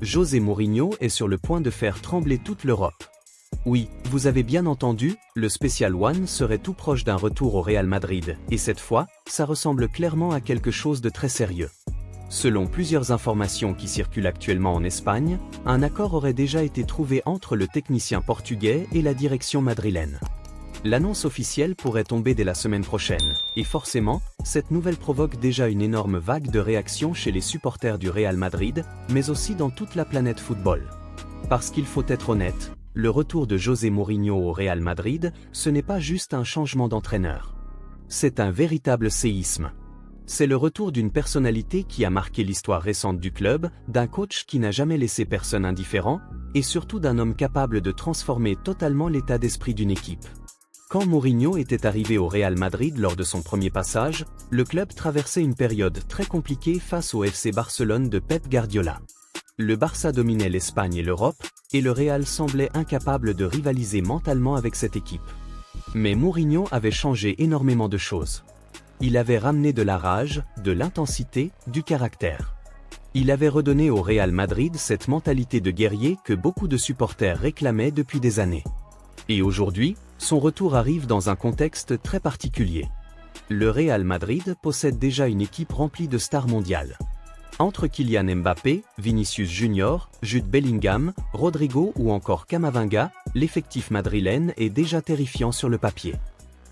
José Mourinho est sur le point de faire trembler toute l'Europe. Oui, vous avez bien entendu, le Special One serait tout proche d'un retour au Real Madrid, et cette fois, ça ressemble clairement à quelque chose de très sérieux. Selon plusieurs informations qui circulent actuellement en Espagne, un accord aurait déjà été trouvé entre le technicien portugais et la direction madrilène. L'annonce officielle pourrait tomber dès la semaine prochaine, et forcément, cette nouvelle provoque déjà une énorme vague de réactions chez les supporters du Real Madrid, mais aussi dans toute la planète football. Parce qu'il faut être honnête, le retour de José Mourinho au Real Madrid, ce n'est pas juste un changement d'entraîneur. C'est un véritable séisme. C'est le retour d'une personnalité qui a marqué l'histoire récente du club, d'un coach qui n'a jamais laissé personne indifférent, et surtout d'un homme capable de transformer totalement l'état d'esprit d'une équipe. Quand Mourinho était arrivé au Real Madrid lors de son premier passage, le club traversait une période très compliquée face au FC Barcelone de Pep Guardiola. Le Barça dominait l'Espagne et l'Europe, et le Real semblait incapable de rivaliser mentalement avec cette équipe. Mais Mourinho avait changé énormément de choses. Il avait ramené de la rage, de l'intensité, du caractère. Il avait redonné au Real Madrid cette mentalité de guerrier que beaucoup de supporters réclamaient depuis des années. Et aujourd'hui, son retour arrive dans un contexte très particulier. Le Real Madrid possède déjà une équipe remplie de stars mondiales. Entre Kylian Mbappé, Vinicius Junior, Jude Bellingham, Rodrigo ou encore Camavinga, l'effectif madrilène est déjà terrifiant sur le papier.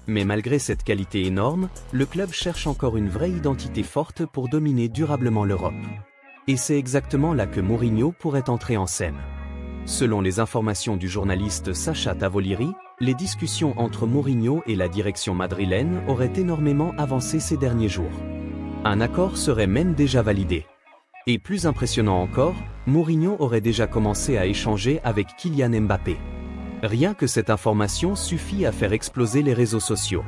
Mais malgré cette qualité énorme, le club cherche encore une vraie identité forte pour dominer durablement l'Europe. Et c'est exactement là que Mourinho pourrait entrer en scène. Selon les informations du journaliste Sacha Tavoliri, les discussions entre Mourinho et la direction madrilène auraient énormément avancé ces derniers jours. Un accord serait même déjà validé. Et plus impressionnant encore, Mourinho aurait déjà commencé à échanger avec Kylian Mbappé. Rien que cette information suffit à faire exploser les réseaux sociaux.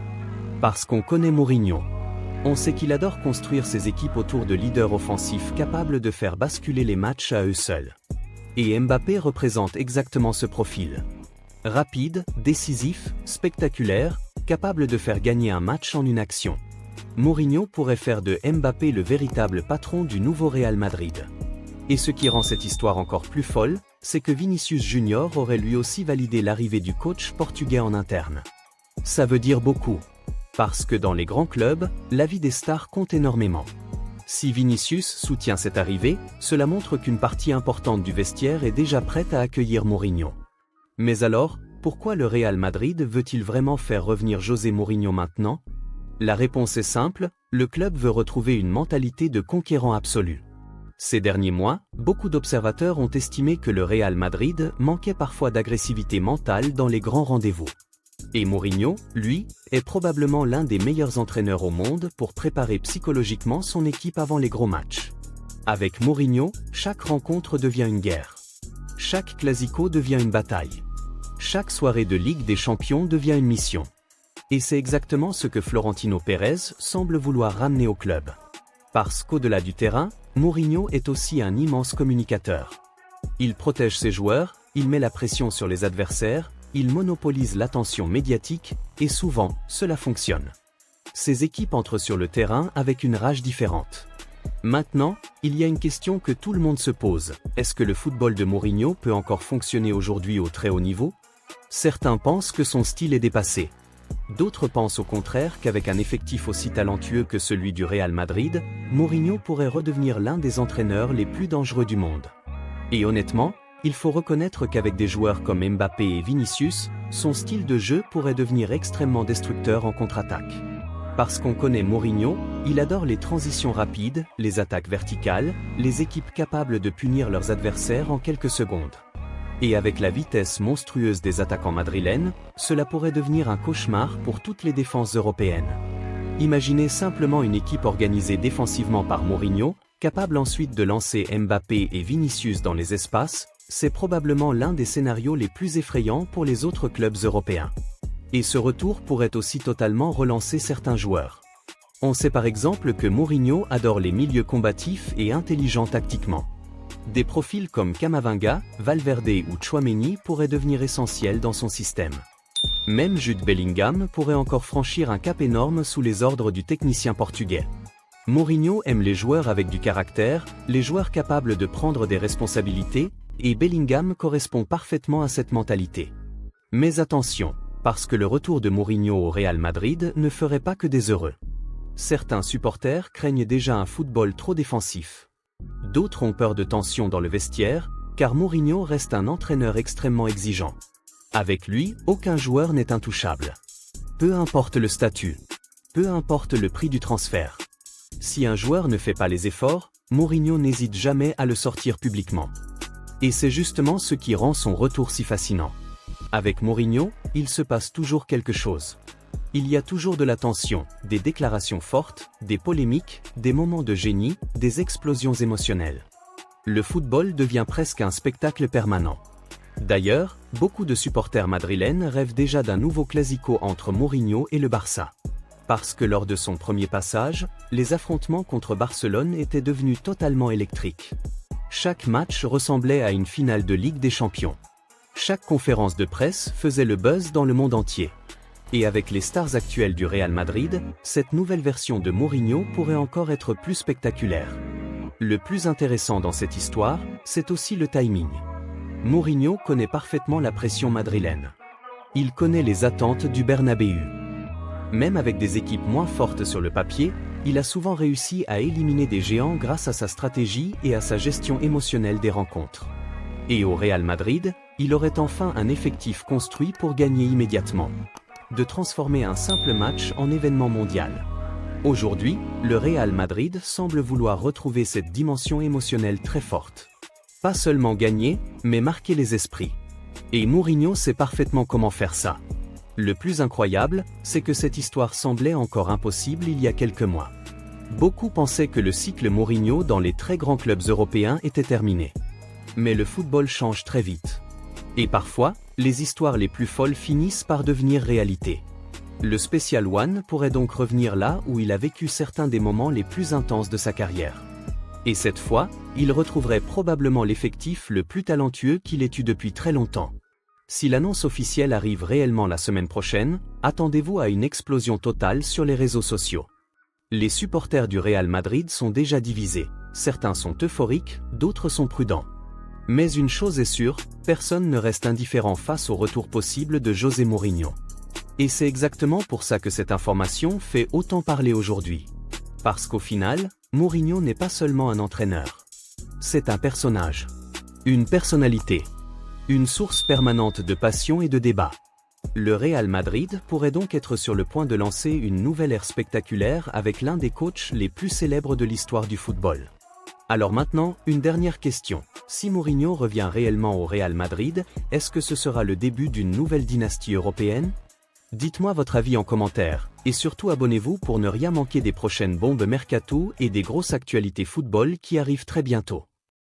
Parce qu'on connaît Mourinho. On sait qu'il adore construire ses équipes autour de leaders offensifs capables de faire basculer les matchs à eux seuls. Et Mbappé représente exactement ce profil. Rapide, décisif, spectaculaire, capable de faire gagner un match en une action. Mourinho pourrait faire de Mbappé le véritable patron du nouveau Real Madrid. Et ce qui rend cette histoire encore plus folle, c'est que Vinicius Junior aurait lui aussi validé l'arrivée du coach portugais en interne. Ça veut dire beaucoup. Parce que dans les grands clubs, la vie des stars compte énormément. Si Vinicius soutient cette arrivée, cela montre qu'une partie importante du vestiaire est déjà prête à accueillir Mourinho. Mais alors, pourquoi le Real Madrid veut-il vraiment faire revenir José Mourinho maintenant? La réponse est simple, le club veut retrouver une mentalité de conquérant absolu. Ces derniers mois, beaucoup d'observateurs ont estimé que le Real Madrid manquait parfois d'agressivité mentale dans les grands rendez-vous. Et Mourinho, lui, est probablement l'un des meilleurs entraîneurs au monde pour préparer psychologiquement son équipe avant les gros matchs. Avec Mourinho, chaque rencontre devient une guerre. Chaque classico devient une bataille. Chaque soirée de Ligue des Champions devient une mission. Et c'est exactement ce que Florentino Pérez semble vouloir ramener au club. Parce qu'au-delà du terrain, Mourinho est aussi un immense communicateur. Il protège ses joueurs, il met la pression sur les adversaires, il monopolise l'attention médiatique, et souvent, cela fonctionne. Ces équipes entrent sur le terrain avec une rage différente. Maintenant, il y a une question que tout le monde se pose. Est-ce que le football de Mourinho peut encore fonctionner aujourd'hui au très haut niveau? Certains pensent que son style est dépassé. D'autres pensent au contraire qu'avec un effectif aussi talentueux que celui du Real Madrid, Mourinho pourrait redevenir l'un des entraîneurs les plus dangereux du monde. Et honnêtement, il faut reconnaître qu'avec des joueurs comme Mbappé et Vinicius, son style de jeu pourrait devenir extrêmement destructeur en contre-attaque. Parce qu'on connaît Mourinho, il adore les transitions rapides, les attaques verticales, les équipes capables de punir leurs adversaires en quelques secondes. Et avec la vitesse monstrueuse des attaquants madrilènes, cela pourrait devenir un cauchemar pour toutes les défenses européennes. Imaginez simplement une équipe organisée défensivement par Mourinho, capable ensuite de lancer Mbappé et Vinicius dans les espaces, c'est probablement l'un des scénarios les plus effrayants pour les autres clubs européens. Et ce retour pourrait aussi totalement relancer certains joueurs. On sait par exemple que Mourinho adore les milieux combatifs et intelligents tactiquement. Des profils comme Camavinga, Valverde ou Tchouaméni pourraient devenir essentiels dans son système. Même Jude Bellingham pourrait encore franchir un cap énorme sous les ordres du technicien portugais. Mourinho aime les joueurs avec du caractère, les joueurs capables de prendre des responsabilités, et Bellingham correspond parfaitement à cette mentalité. Mais attention, parce que le retour de Mourinho au Real Madrid ne ferait pas que des heureux. Certains supporters craignent déjà un football trop défensif. D'autres ont peur de tensions dans le vestiaire, car Mourinho reste un entraîneur extrêmement exigeant. Avec lui, aucun joueur n'est intouchable. Peu importe le statut. Peu importe le prix du transfert. Si un joueur ne fait pas les efforts, Mourinho n'hésite jamais à le sortir publiquement. Et c'est justement ce qui rend son retour si fascinant. Avec Mourinho, il se passe toujours quelque chose. Il y a toujours de la tension, des déclarations fortes, des polémiques, des moments de génie, des explosions émotionnelles. Le football devient presque un spectacle permanent. D'ailleurs, beaucoup de supporters madrilènes rêvent déjà d'un nouveau classico entre Mourinho et le Barça. Parce que lors de son premier passage, les affrontements contre Barcelone étaient devenus totalement électriques. Chaque match ressemblait à une finale de Ligue des Champions. Chaque conférence de presse faisait le buzz dans le monde entier. Et avec les stars actuelles du Real Madrid, cette nouvelle version de Mourinho pourrait encore être plus spectaculaire. Le plus intéressant dans cette histoire, c'est aussi le timing. Mourinho connaît parfaitement la pression madrilène. Il connaît les attentes du Bernabéu. Même avec des équipes moins fortes sur le papier, il a souvent réussi à éliminer des géants grâce à sa stratégie et à sa gestion émotionnelle des rencontres. Et au Real Madrid, il aurait enfin un effectif construit pour gagner immédiatement. De transformer un simple match en événement mondial. Aujourd'hui, le Real Madrid semble vouloir retrouver cette dimension émotionnelle très forte. Pas seulement gagner, mais marquer les esprits. Et Mourinho sait parfaitement comment faire ça. Le plus incroyable, c'est que cette histoire semblait encore impossible il y a quelques mois. Beaucoup pensaient que le cycle Mourinho dans les très grands clubs européens était terminé. Mais le football change très vite. Et parfois, les histoires les plus folles finissent par devenir réalité. Le Special One pourrait donc revenir là où il a vécu certains des moments les plus intenses de sa carrière. Et cette fois, il retrouverait probablement l'effectif le plus talentueux qu'il ait eu depuis très longtemps. Si l'annonce officielle arrive réellement la semaine prochaine, attendez-vous à une explosion totale sur les réseaux sociaux. Les supporters du Real Madrid sont déjà divisés. Certains sont euphoriques, d'autres sont prudents. Mais une chose est sûre, personne ne reste indifférent face au retour possible de José Mourinho. Et c'est exactement pour ça que cette information fait autant parler aujourd'hui. Parce qu'au final, Mourinho n'est pas seulement un entraîneur. C'est un personnage. Une personnalité. Une source permanente de passion et de débat. Le Real Madrid pourrait donc être sur le point de lancer une nouvelle ère spectaculaire avec l'un des coachs les plus célèbres de l'histoire du football. Alors maintenant, une dernière question. Si Mourinho revient réellement au Real Madrid, est-ce que ce sera le début d'une nouvelle dynastie européenne? Dites-moi votre avis en commentaire, et surtout abonnez-vous pour ne rien manquer des prochaines bombes mercato et des grosses actualités football qui arrivent très bientôt.